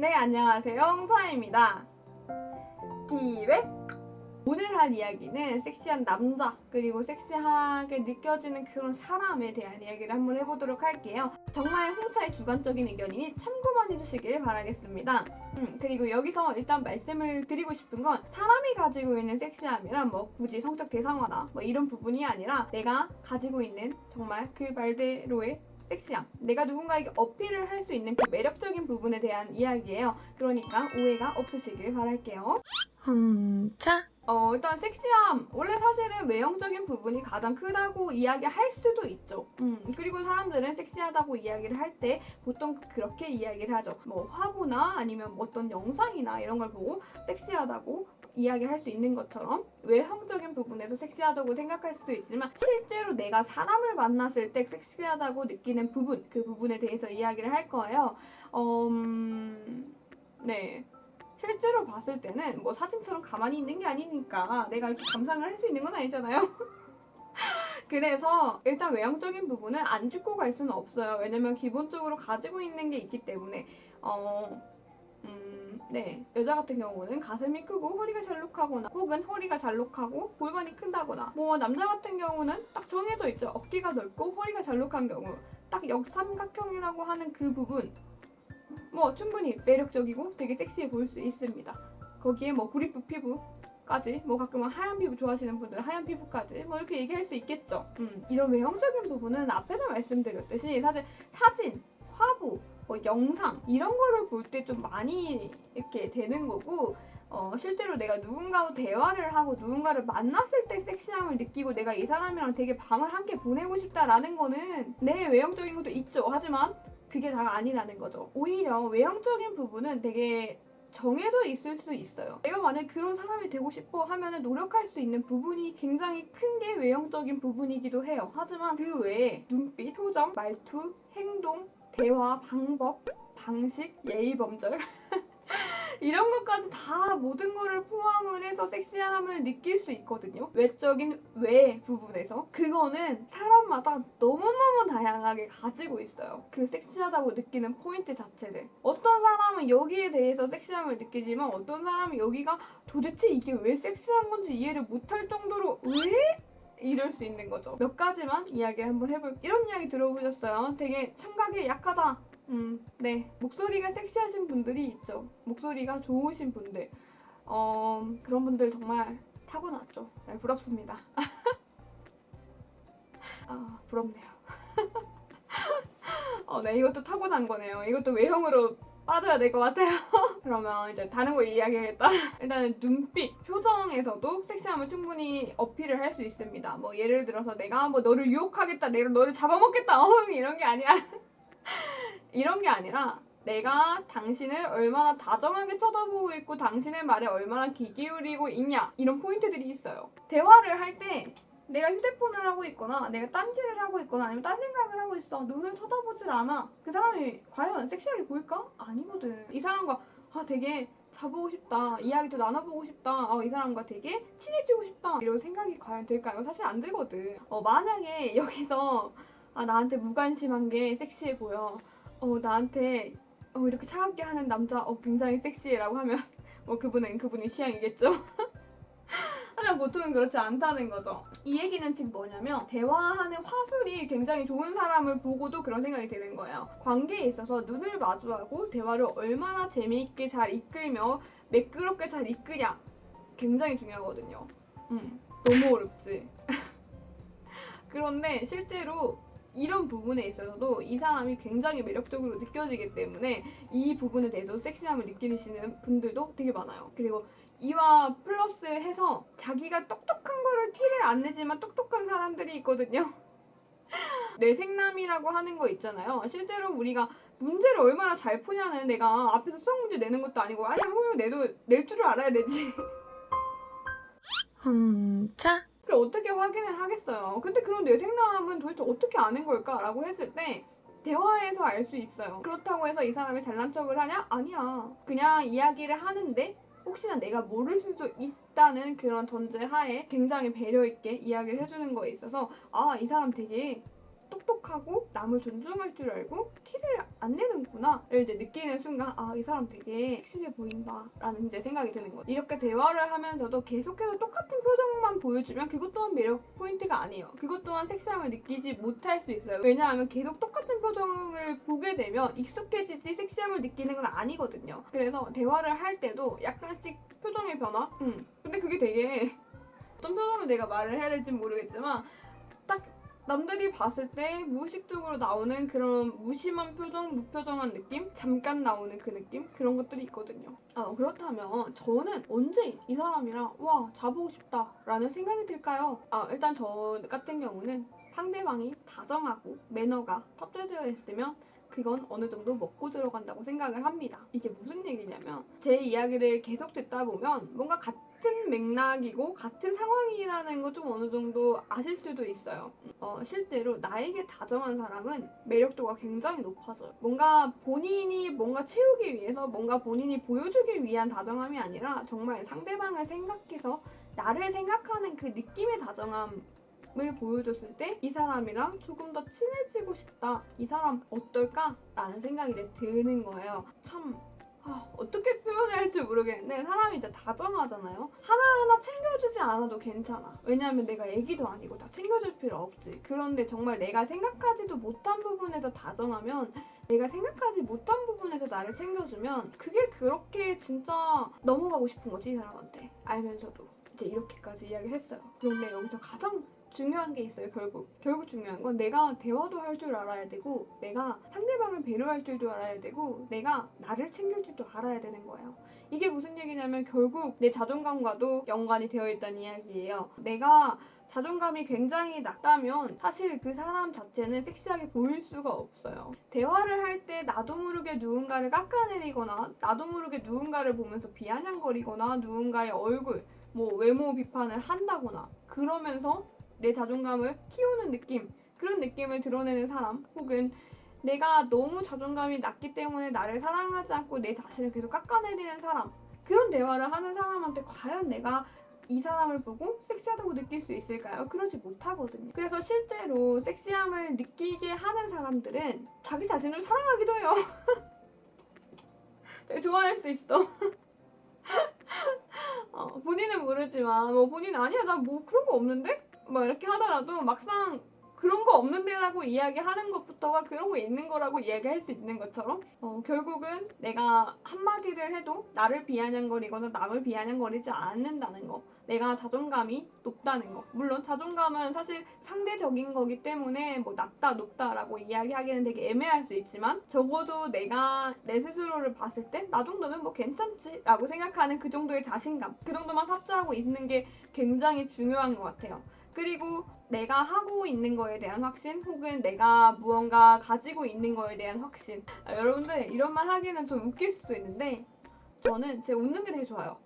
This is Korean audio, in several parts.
네, 안녕하세요. 홍차입니다. 기획! 오늘 할 이야기는 섹시한 남자, 그리고 섹시하게 느껴지는 그런 사람에 대한 이야기를 한번 해보도록 할게요. 정말 홍차의 주관적인 의견이니 참고만 해주시길 바라겠습니다. 그리고 여기서 일단 말씀을 드리고 싶은 건 사람이 가지고 있는 섹시함이란 뭐 굳이 성적 대상화나 뭐 이런 부분이 아니라 내가 가지고 있는 정말 그 말대로의 섹시함, 내가 누군가에게 어필을 할 수 있는 그 매력적인 부분에 대한 이야기예요. 그러니까 오해가 없으시길 바랄게요. 홍차? 일단 섹시함, 원래 사실은 외형적인 부분이 가장 크다고 이야기할 수도 있죠. 그리고 사람들은 섹시하다고 이야기를 할 때 보통 그렇게 이야기를 하죠. 뭐 화보나 아니면 어떤 영상이나 이런 걸 보고 섹시하다고 이야기할 수 있는 것처럼 외형적인 부분에서 섹시하다고 생각할 수도 있지만 실제로 내가 사람을 만났을 때 섹시하다고 느끼는 부분, 그 부분에 대해서 이야기를 할 거예요. 네. 실제로 봤을 때는 뭐 사진처럼 가만히 있는 게 아니니까 내가 이렇게 감상을 할 수 있는 건 아니잖아요. 그래서 일단 외형적인 부분은 안 짚고 갈 수는 없어요. 왜냐면 기본적으로 가지고 있는 게 있기 때문에 네, 여자 같은 경우는 가슴이 크고 허리가 잘록하거나 혹은 허리가 잘록하고 골반이 큰다거나 뭐 남자 같은 경우는 딱 정해져 있죠. 어깨가 넓고 허리가 잘록한 경우 딱 역삼각형이라고 하는 그 부분 뭐 충분히 매력적이고 되게 섹시해 보일 수 있습니다. 거기에 뭐 구릿빛 피부까지 뭐 가끔은 하얀 피부 좋아하시는 분들은 하얀 피부까지 뭐 이렇게 얘기할 수 있겠죠. 이런 외형적인 부분은 앞에서 말씀드렸듯이 사실 사진, 화보, 뭐 영상 이런 거를 볼 때 좀 많이 이렇게 되는 거고 실제로 내가 누군가와 대화를 하고 누군가를 만났을 때 섹시함을 느끼고 내가 이 사람이랑 되게 밤을 함께 보내고 싶다라는 거는 내 외형적인 것도 있죠. 하지만 그게 다가 아니라는 거죠. 오히려 외형적인 부분은 되게 정해져 있을 수도 있어요. 내가 만약에 그런 사람이 되고 싶어 하면은 노력할 수 있는 부분이 굉장히 큰 게 외형적인 부분이기도 해요. 하지만 그 외에 눈빛, 표정, 말투, 행동, 대화, 방법, 방식, 예의 범절 이런 것까지 다 모든 거를 포함을 해서 섹시함을 느낄 수 있거든요. 외적인 외 부분에서 그거는 사람마다 너무너무 다양하게 가지고 있어요. 그 섹시하다고 느끼는 포인트 자체를. 어떤 사람은 여기에 대해서 섹시함을 느끼지만 어떤 사람은 여기가 도대체 이게 왜 섹시한 건지 이해를 못할 정도로 왜? 이럴 수 있는 거죠. 몇 가지만 이야기를 한번 해볼게요. 이런 이야기 들어보셨어요? 되게 청각이 약하다. 네. 목소리가 섹시하신 분들이 있죠. 목소리가 좋으신 분들. 그런 분들 정말 타고났죠. 네, 부럽습니다. 아, 부럽네요. 네, 이것도 타고난 거네요. 이것도 외형으로 빠져야 될 것 같아요. 그러면 이제 다른 거 이야기하겠다. 일단은 눈빛, 표정에서도 섹시함을 충분히 어필을 할 수 있습니다. 뭐 예를 들어서 내가 뭐 너를 유혹하겠다, 내가 너를 잡아먹겠다, 이런 게 아니야. 이런 게 아니라 내가 당신을 얼마나 다정하게 쳐다보고 있고 당신의 말에 얼마나 귀 기울이고 있냐 이런 포인트들이 있어요. 대화를 할 때 내가 휴대폰을 하고 있거나 내가 딴짓을 하고 있거나 아니면 딴 생각을 하고 있어. 눈을 쳐다보질 않아. 그 사람이 과연 섹시하게 보일까? 아니거든. 이 사람과 되게 자보고 싶다. 이야기도 나눠보고 싶다. 이 사람과 되게 친해지고 싶다. 이런 생각이 과연 들까요? 사실 안 들거든. 만약에 여기서 나한테 무관심한 게 섹시해 보여. 나한테 이렇게 차갑게 하는 남자 굉장히 섹시해라고 하면 뭐 그분은 그분의 취향이겠죠. 하지만 보통은 그렇지 않다는 거죠. 이 얘기는 즉 뭐냐면 대화하는 화술이 굉장히 좋은 사람을 보고도 그런 생각이 드는 거예요. 관계에 있어서 눈을 마주하고 대화를 얼마나 재미있게 잘 이끌며 매끄럽게 잘 이끄냐 굉장히 중요하거든요. 너무 어렵지. 그런데 실제로 이런 부분에 있어서도 이 사람이 굉장히 매력적으로 느껴지기 때문에 이 부분에 대해서 섹시함을 느끼시는 분들도 되게 많아요. 그리고 이와 플러스 해서 자기가 똑똑한 거를 티를 안 내지만 똑똑한 사람들이 있거든요. 뇌생남이라고 하는 거 있잖아요. 실제로 우리가 문제를 얼마나 잘 푸냐는 내가 앞에서 수학 문제 내는 것도 아니고 학문을 낼 줄을 알아야 되지. 홍차? 그걸 어떻게 확인을 하겠어요. 근데 그런 뇌생남은 도대체 어떻게 아는 걸까? 라고 했을 때 대화에서 알 수 있어요. 그렇다고 해서 이 사람이 잘난 척을 하냐? 아니야. 그냥 이야기를 하는데 혹시나 내가 모를 수도 있다는 그런 전제 하에 굉장히 배려있게 이야기를 해주는 거에 있어서 이 사람 되게 똑똑하고 남을 존중할 줄 알고 티를 안 내는구나를 이제 느끼는 순간 아, 이 사람 되게 섹시해 보인다라는 이제 생각이 드는 거죠. 이렇게 대화를 하면서도 계속해서 똑같은 표정만 보여주면 그것 또한 매력 포인트가 아니에요. 그것 또한 섹시함을 느끼지 못할 수 있어요. 왜냐하면 계속 똑같은 표정을 보게 되면 익숙해지지 섹시함을 느끼는 건 아니거든요. 그래서 대화를 할 때도 약간씩 표정의 변화? 근데 그게 되게 어떤 표정을 내가 말을 해야 될지 모르겠지만 딱 남들이 봤을 때 무의식적으로 나오는 그런 무심한 표정, 무표정한 느낌? 잠깐 나오는 그 느낌? 그런 것들이 있거든요. 그렇다면 저는 언제 이 사람이랑 와, 자보고 싶다 라는 생각이 들까요? 일단 저 같은 경우는 상대방이 다정하고 매너가 탑재되어 있으면 그건 어느 정도 먹고 들어간다고 생각을 합니다. 이게 무슨 얘기냐면 제 이야기를 계속 듣다 보면 뭔가 같은 맥락이고 같은 상황이라는 거 좀 어느 정도 아실 수도 있어요. 실제로 나에게 다정한 사람은 매력도가 굉장히 높아져요. 뭔가 본인이 뭔가 채우기 위해서 뭔가 본인이 보여주기 위한 다정함이 아니라 정말 상대방을 생각해서 나를 생각하는 그 느낌의 다정함 을 보여줬을 때 이 사람이랑 조금 더 친해지고 싶다. 이 사람 어떨까? 라는 생각이 이제 드는 거예요. 참 어떻게 표현해야 할지 모르겠는데 사람이 진짜 다정하잖아요. 하나하나 챙겨주지 않아도 괜찮아. 왜냐하면 내가 애기도 아니고 다 챙겨줄 필요 없지. 그런데 정말 내가 생각하지도 못한 부분에서 다정하면 내가 생각하지 못한 부분에서 나를 챙겨주면 그게 그렇게 진짜 넘어가고 싶은 거지 이 사람한테. 알면서도 이제 이렇게까지 이야기를 했어요. 그런데 여기서 가장 중요한 게 있어요. 결국 중요한 건 내가 대화도 할 줄 알아야 되고 내가 상대방을 배려할 줄도 알아야 되고 내가 나를 챙길 줄도 알아야 되는 거예요. 이게 무슨 얘기냐면 결국 내 자존감과도 연관이 되어 있다는 이야기예요. 내가 자존감이 굉장히 낮다면 사실 그 사람 자체는 섹시하게 보일 수가 없어요. 대화를 할 때 나도 모르게 누군가를 깎아내리거나 나도 모르게 누군가를 보면서 비아냥거리거나 누군가의 얼굴, 외모 비판을 한다거나 그러면서 내 자존감을 키우는 느낌, 그런 느낌을 드러내는 사람 혹은 내가 너무 자존감이 낮기 때문에 나를 사랑하지 않고 내 자신을 계속 깎아내리는 사람, 그런 대화를 하는 사람한테 과연 내가 이 사람을 보고 섹시하다고 느낄 수 있을까요? 그러지 못하거든요. 그래서 실제로 섹시함을 느끼게 하는 사람들은 자기 자신을 사랑하기도 해요. 되게 좋아할 수 있어. 본인은 모르지만 본인은 아니야 나 그런 거 없는데? 이렇게 하더라도 막상 그런 거 없는데라고 이야기하는 것부터가 그런 거 있는 거라고 이야기할 수 있는 것처럼 결국은 내가 한마디를 해도 나를 비아냥거리거나 남을 비아냥거리지 않는다는 거, 내가 자존감이 높다는 거. 물론 자존감은 사실 상대적인 거기 때문에 낮다 높다라고 이야기하기는 되게 애매할 수 있지만 적어도 내가 내 스스로를 봤을 때 나 정도면 괜찮지 라고 생각하는 그 정도의 자신감, 그 정도만 탑재하고 있는 게 굉장히 중요한 것 같아요. 그리고 내가 하고 있는 거에 대한 확신 혹은 내가 무언가 가지고 있는 거에 대한 확신. 여러분들 이런 말 하기는 좀 웃길 수도 있는데 저는 제 웃는 게 되게 좋아요.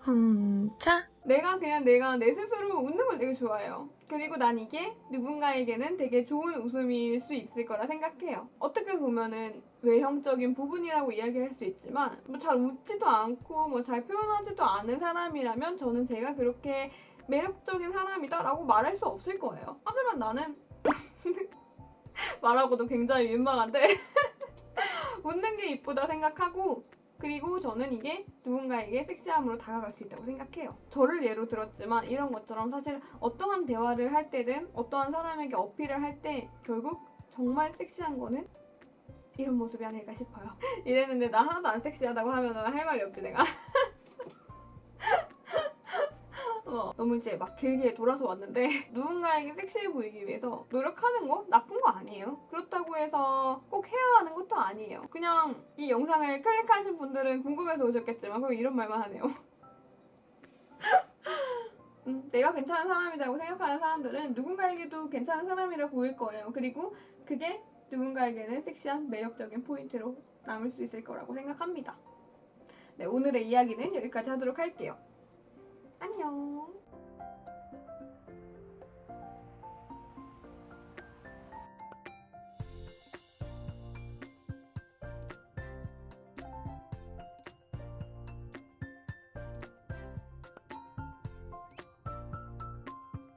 hun차 내가 내 스스로 웃는 걸 되게 좋아해요. 그리고 난 이게 누군가에게는 되게 좋은 웃음일 수 있을 거라 생각해요. 어떻게 보면은 외형적인 부분이라고 이야기할 수 있지만 잘 웃지도 않고 잘 표현하지도 않은 사람이라면 저는 제가 그렇게 매력적인 사람이다 라고 말할 수 없을 거예요. 하지만 나는 말하고도 굉장히 민망한데 웃는 게 이쁘다 생각하고 그리고 저는 이게 누군가에게 섹시함으로 다가갈 수 있다고 생각해요. 저를 예로 들었지만 이런 것처럼 사실 어떠한 대화를 할 때든 어떠한 사람에게 어필을 할 때 결국 정말 섹시한 거는 이런 모습이 아닐까 싶어요. 이랬는데 나 하나도 안 섹시하다고 하면 할 말이 없지 내가. 너무 이제 길게 돌아서 왔는데 누군가에게 섹시해 보이기 위해서 노력하는 거 나쁜 거 아니에요. 그렇다고 해서 꼭 해야 하는 것도 아니에요. 그냥 이 영상을 클릭하신 분들은 궁금해서 오셨겠지만 그럼 이런 말만 하네요. 내가 괜찮은 사람이라고 생각하는 사람들은 누군가에게도 괜찮은 사람이라 보일 거예요. 그리고 그게 누군가에게는 섹시한 매력적인 포인트로 남을 수 있을 거라고 생각합니다. 네, 오늘의 이야기는 여기까지 하도록 할게요. 안녕.